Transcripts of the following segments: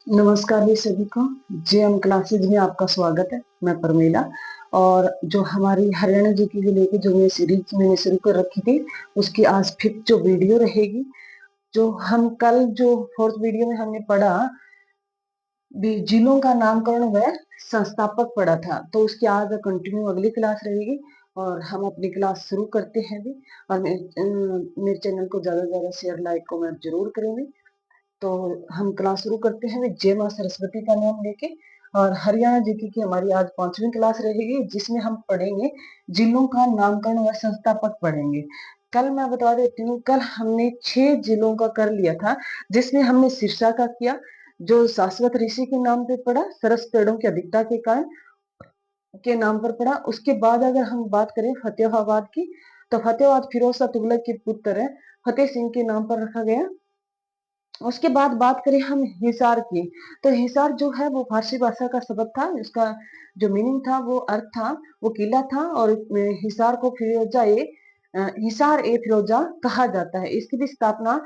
नमस्कार भी सभी को। जेएम क्लासेज में आपका स्वागत है। मैं परमीला। और जो हमारी हरियाणा जीके को लेके जो मैं सीरीज मैंने शुरू कर रखी थी, उसकी आज फिफ्थ जो वीडियो रहेगी। जो हम कल जो फोर्थ वीडियो में हमने पढ़ा जिलों का नामकरण व संस्थापक पढ़ा था, तो उसकी आज कंटिन्यू अगली क्लास रहेगी और हम अपनी क्लास शुरू करते हैं भी। और मेरे चैनल को ज्यादा से ज्यादा शेयर लाइक कमेंट जरूर करेंगे। तो हम क्लास शुरू करते हैं जय मां सरस्वती का नाम लेके। और हरियाणा जीके की हमारी आज 5वीं क्लास रहेगी, जिसमें हम पढ़ेंगे जिलों का नामकरण व संस्थापक पढ़ेंगे। कल मैं बता देती हूँ, कल हमने 6 जिलों का कर लिया था, जिसमें हमने सिरसा का किया, जो शाश्वत ऋषि के नाम पे पड़ा, सरस पेड़ों की अधिकता के कारण के नाम पर पड़ा। उसके बाद अगर हम बात करें फतेहाबाद की, तो फतेहाबाद फिरोज शाह तुगलक के पुत्र है, फतेह सिंह के नाम पर रखा गया। उसके बाद बात करें हम हिसार की, तो हिसार जो है वो फारसी भाषा का शब्द था। इसका जो मीनिंग था, वो अर्थ था, वो किला था। और हिसार को हिसार ए फिरोजा कहा जाता है। इसकी भी स्थापना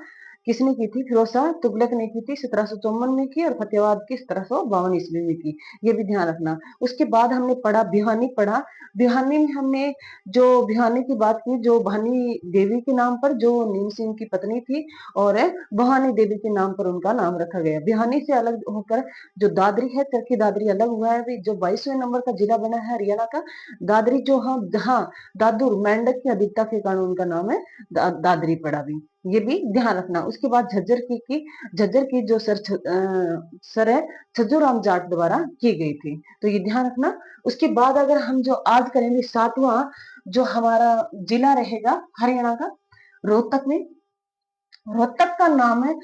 किसने की थी? फिरोज शाह तुगलक ने की थी, 1754 में की, और फतेहाबाद की 1752 ईस्वी में की। ये भी ध्यान रखना। उसके बाद हमने पढ़ा भिवानी पढ़ा। भिवानी में हमने जो भिवानी की बात की, जो भानी देवी के नाम पर, जो नीम सिंह की पत्नी थी, और भवानी देवी के नाम पर उनका नाम रखा गया। बिहानी से अलग होकर जो दादरी है, चरखी दादरी अलग हुआ है। जो 22वें नंबर का जिला बना है हरियाणा का दादरी, जो हम जहाँ दादुर मेंढक की अधिकता के कारण उनका नाम है दादरी पड़ा भी। ये भी ध्यान रखना। उसके बाद झज्जर की जो सर है छज्जूराम जाट द्वारा की गई थी, तो ये ध्यान रखना। उसके बाद अगर हम जो आज करेंगे 7वां जो हमारा जिला रहेगा हरियाणा का, रोहतक में। रोहतक का नाम है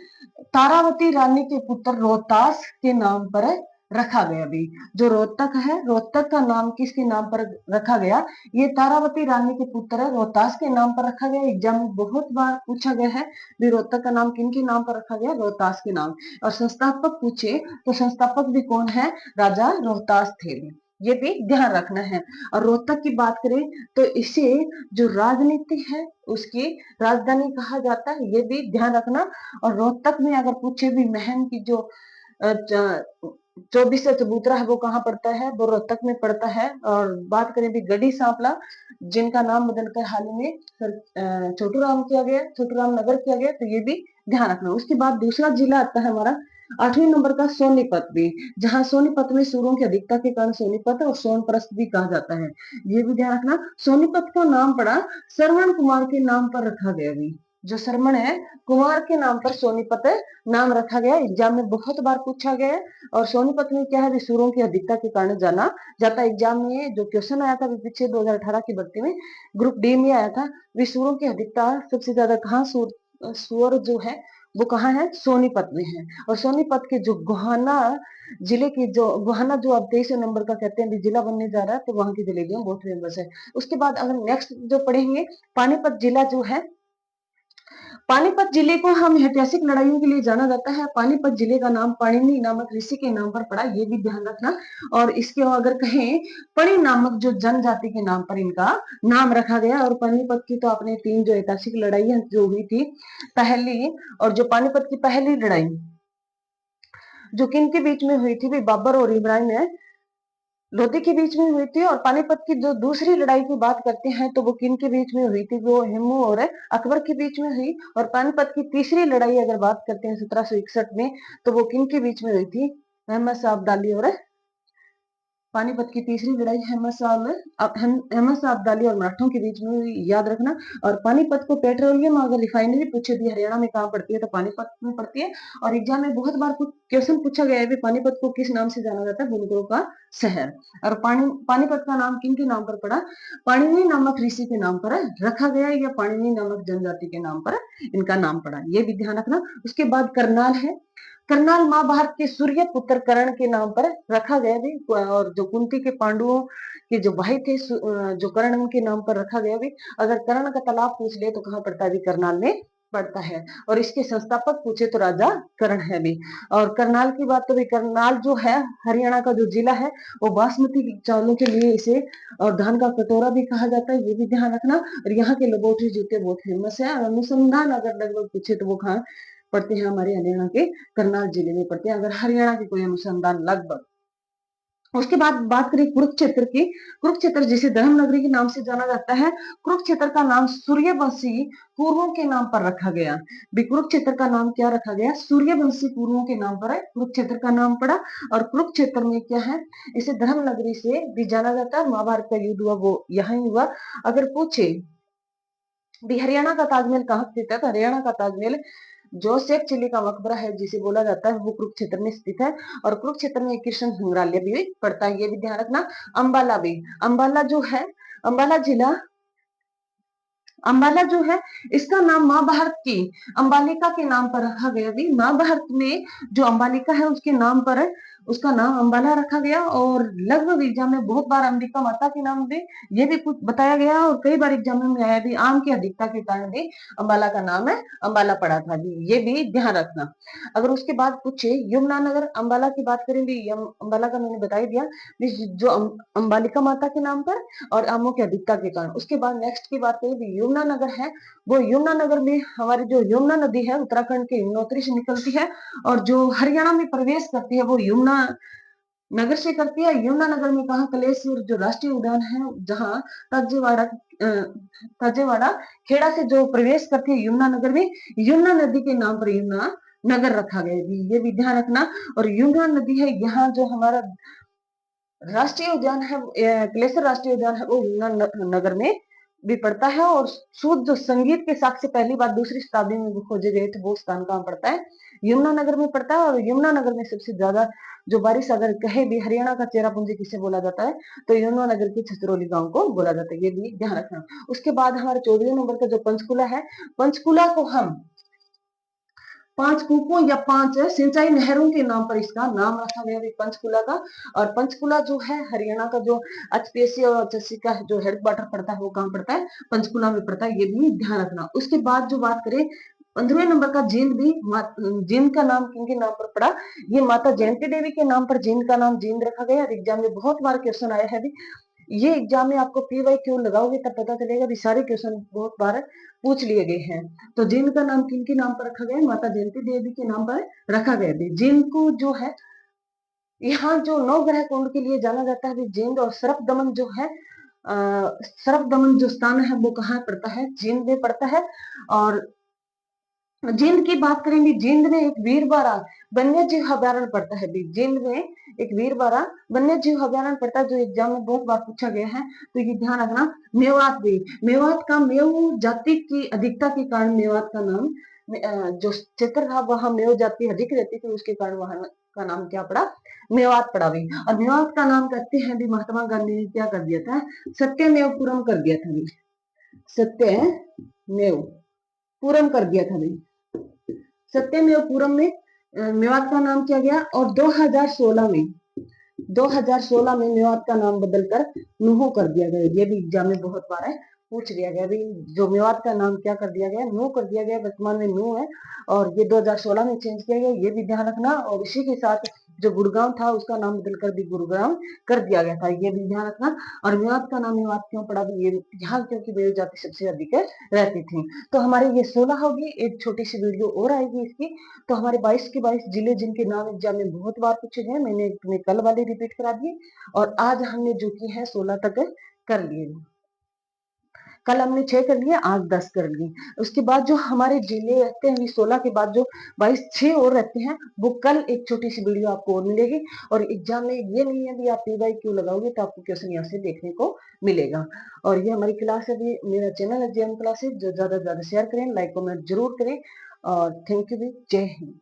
तारावती रानी के पुत्र रोहतास के नाम पर रखा गया भी। जो रोहतक है, रोहतक का नाम किसके नाम पर रखा गया? ये तारावती रानी के पुत्र है, रोहतास के नाम पर रखा गया। एग्जाम में बहुत बार पूछा गया है भी रोहतक का नाम किन के नाम पर रखा गया? रोहतास के नाम। और संस्थापक पूछे तो संस्थापक भी कौन है? राजा रोहतास थे। ये भी ध्यान रखना है। और रोहतक की बात करें तो इसे जो राजनीति है उसकी राजधानी कहा जाता है, ये भी ध्यान रखना। और रोहतक में अगर पूछे भी महम की जो 24 चबूतरा है, वो कहाँ पड़ता है? वो रोहतक में पड़ता है। और बात करें भी गढ़ी सांपला, जिनका नाम बदलकर हाल ही में छोटू राम किया गया, छोटू राम नगर किया गया, तो ये भी ध्यान रखना। उसके बाद दूसरा जिला आता है हमारा 8वें नंबर का सोनीपत भी, जहां सोनीपत में सूरों की अधिकता के कारण सोनीपत और सोनप्रस्थ भी कहा जाता है। ये भी ध्यान रखना। सोनीपत का नाम पड़ा श्रवण कुमार के नाम पर रखा गया भी। जो श्रवण है कुमार के नाम पर सोनीपत नाम रखा गया। एग्जाम में बहुत बार पूछा गया है। और सोनीपत में क्या है? सूरों की अधिकता के कारण जाना जाता है। एग्जाम में जो क्वेश्चन आया था पीछे 2018 की भर्ती में, ग्रुप डी में आया था। सूरों की अधिकता सबसे ज्यादा कहाँ सुअर जो है वो कहाँ है? सोनीपत में है। और सोनीपत के जो गोहाना जिले की जो गोहाना, जो अब 23 नंबर का कहते हैं जिला बनने जा रहा है, तो वहां की जलेबियां बहुत फेमस है। उसके बाद अगर नेक्स्ट जो पढ़ेंगे पानीपत जिला जो है, पानीपत जिले को हम ऐतिहासिक लड़ाइयों के लिए जाना जाता है। पानीपत जिले का नाम पाणिनि नामक ऋषि के नाम पर पड़ा, ये भी ध्यान रखना। और इसके अगर कहें पणि नामक जो जनजाति के नाम पर इनका नाम रखा गया। और पानीपत की तो आपने 3 जो ऐतिहासिक लड़ाइयां जो हुई थी पहली, और जो पानीपत की पहली लड़ाई जो किन के बीच में हुई थी भी, बाबर और इब्राहिम है लोधी के बीच में हुई थी। और पानीपत की जो दूसरी लड़ाई की बात करते हैं तो वो किन के बीच में हुई थी? वो हेमू और अकबर के बीच में हुई। और पानीपत की तीसरी लड़ाई अगर बात करते हैं 1761 में, तो वो किन के बीच में हुई थी? अहमद शाह अब्दाली और पानीपत की तीसरी लड़ाई अहमद शाह अब्दाली और मराठों के बीच में हुई, याद रखना। और पानीपत को पेट्रोलियम अगर रिफाइनरी पूछे भी हरियाणा में कहाँ पड़ती है, तो पानीपत में पड़ती है। और एग्जाम में बहुत बार क्वेश्चन पूछा गया है पानीपत को किस नाम से जाना जाता है? बुनकरों का शहर। और पानीपत का नाम किन के नाम पर पड़ा? पाणिनि नामक ऋषि के नाम पर रखा गया, या पाणिनि नामक जनजाति के नाम पर इनका नाम पड़ा, ये भी ध्यान रखना। उसके बाद करनाल है। करनाल महाभारत के सूर्य पुत्र कर्ण के नाम पर रखा गया भी। और जो कुंती के पांडवों के जो भाई थे जो कर्ण के नाम पर रखा गया भी। अगर कर्ण का तालाब पूछ ले तो कहाँ पड़ता है भी? करनाल में पड़ता है। और इसके संस्थापक पूछे तो राजा कर्ण है भी। और करनाल की बात तो भी, करनाल जो है हरियाणा का जो जिला है, वो बासमती चावलों के लिए इसे और धान का कटोरा भी कहा जाता है, ये भी ध्यान रखना। और यहाँ के लबोटरी जूते बहुत फेमस है। और अनुसंधान अगर लगभग पूछे तो वो कहाँ पड़ते हैं हमारे हरियाणा के करनाल जिले में पड़ते हैं, अगर हरियाणा के कोई अनुसंधान लगभग। उसके बाद बात करें कुरुक्षेत्र की, कुरुक्षेत्र जिसे धर्म नगरी के नाम से जाना जाता है, कुरुक्षेत्र का नाम सूर्यवंशी कुरुओं के नाम पर रखा गया। भी कुरुक्षेत्र का नाम क्या रखा गया, सूर्यवंशी कुरुओं के नाम पर है कुरुक्षेत्र का नाम पड़ा। और कुरुक्षेत्र में क्या है, इसे धर्म नगरी से भी जाना जाता है। महाभारत का युद्ध हुआ वो यहाँ ही हुआ। अगर पूछे भी हरियाणा का ताजमहल कहाँ स्थित है, तो हरियाणा का ताजमहल जो शेख चिली का मकबरा है जिसे बोला जाता है वो कुरुक्षेत्र में स्थित है। और कुरुक्षेत्र में कृष्ण संग्रहालय भी पड़ता है, ये भी ध्यान रखना। अंबाला भी, अंबाला जो है, अंबाला जिला, अंबाला जो है इसका नाम महाभारत की अंबालिका के नाम पर रखा गया। भी महाभारत में जो अंबालिका है उसके नाम पर है, उसका नाम अंबाला रखा गया। और लगभग एग्जाम में बहुत बार अंबिका माता के नाम भी ये भी कुछ बताया गया, और कई बार एग्जाम में आया भी आम की अधिकता के कारण भी अंबाला का नाम है अंबाला पड़ा था भी, ये भी ध्यान रखना। अगर उसके बाद पूछे यमुनानगर अंबाला की बात करें भी, अंबाला का मैंने बता ही दिया जो अंबालिका माता के नाम पर और आमों की अधिकता के कारण। उसके बाद नेक्स्ट की बात करें यमुना नगर है, वो यमुना नगर में हमारी जो यमुना नदी है उत्तराखंड के यमुनोत्री से निकलती है, और जो हरियाणा में प्रवेश करती है वो यमुना नगर से करती है। यमुना नगर में कहा, कलेश्वर जो राष्ट्रीय उद्यान है जहाँ ताजेवाड़ा खेड़ा से जो प्रवेश करती है यमुना नगर में, यमुना नदी के नाम पर यमुना नगर रखा गया है, ये भी ध्यान रखना। और यमुना नदी है यहाँ जो हमारा राष्ट्रीय उद्यान है, कलेश्वर राष्ट्रीय उद्यान है, वो यमुना नगर में भी पड़ता है। और शुद्ध जो संगीत के साक्ष्य पहली बार दूसरी शताब्दी में खोजे गए थे वो स्थान कहाँ पड़ता है, यमुना नगर में पड़ता है। और यमुना नगर में सबसे ज्यादा जो बारिश अगर कहे भी हरियाणा का चेरापूंजी किसे बोला जाता है, तो यमुना नगर के छतरौली गांव को बोला जाता है, ये भी ध्यान रखना। उसके बाद हमारे 14वें नंबर का जो पंचकुला है, पंचकुला को हम 5 कूपों या 5 सिंचाई नहरों के नाम पर इसका नाम रखा गया है पंचकुला का। और पंचकुला जो है हरियाणा का जो एचपीएससी और एचएससी का जो हेडक्वार्टर पड़ता है वो कहाँ पड़ता है, पंचकुला में पड़ता है, ये भी ध्यान रखना। उसके बाद जो बात करें 15वें नंबर का जींद भी, जींद का नाम किनके नाम पर पड़ा, ये माता जयंती देवी के नाम पर जींद का नाम जींद रखा गया। एग्जाम में बहुत बार क्वेश्चन आया है भी, ये एग्जाम में आपको पीवाई क्यों लगाओगे तब पता चलेगा भी, सारे क्वेश्चन बहुत बार पूछ लिए गए हैं। तो जींद का नाम किनके नाम पर रखा गया, माता जयंती देवी के नाम पर रखा गया भी। जींद को जो है यहाँ जो नवग्रह कुंड के लिए जाना जाता है जींद। और सर्प दमन जो है, सर्प दमन जो स्थान है वो कहाँ पड़ता है, जींद में पड़ता है। और जींद की बात करेंगे, जींद में एक वीरबारा वन्य जीव अभ्यारण्य पड़ता है। जींद में एक वीरबारा वन्य जीव अभ्यारण्य पड़ता है जो एग्जाम में बहुत बार पूछा गया है, तो ये ध्यान रखना। मेवात भी, मेवात का मेव जाति की अधिकता के कारण मेवात का नाम, जो क्षेत्र था वहां मेव जाति अधिक रहती थी उसके कारण वहां का नाम क्या पड़ा, मेवात पड़ा भी। और मेवात का नाम कहते हैं भी महात्मा गांधी ने क्या कर दिया था, सत्यमेव पूरम कर दिया था भी, सत्यमेव पूरम कर दिया था भी। सत्यमेव पूरम में मेवात का नाम किया गया। और 2016 में मेवात का नाम बदलकर नूहो कर दिया गया, ये भी एग्जाम में बहुत बार है पूछ लिया गया भी, जो मेवात का नाम क्या कर दिया गया, नूह कर दिया गया, वर्तमान में नूह है। और ये 2016 में चेंज किया गया, ये भी ध्यान रखना। और इसी के साथ जो गुड़गांव था उसका नाम बदलकर भी गुरुग्राम कर दिया गया था, ये भी ध्यान रखना। और मेवात का नाम मेवात क्यों पड़ा, ये यहाँ क्योंकि मेव जाति सबसे अधिक रहती थी। तो हमारे ये 16 होगी, एक छोटी सी वीडियो और आएगी इसकी। तो हमारे 22 के 22 जिले जिनके नाम एग्जाम में बहुत बार पूछे गए, मैंने कल वाले रिपीट करा दिए, और आज हमने जो की है 16 तक कर लिए। कल हमने 6 कर लिए, आज 10 कर लिए। उसके बाद जो हमारे जिले रहते हैं 16 के बाद जो 22 6 और रहते हैं, वो कल एक छोटी सी वीडियो आपको और मिलेगी। और एग्जाम में ये नहीं है भी आप पी वाई क्यों लगाओगे तो आपको क्वेश्चन यहाँ से देखने को मिलेगा। और ये हमारी क्लास है, भी मेरा चैनल है जेएम क्लासेस, जो ज्यादा से ज्यादा शेयर करें, लाइक कमेंट जरूर करें। और थैंक यू भी, जय हिंद।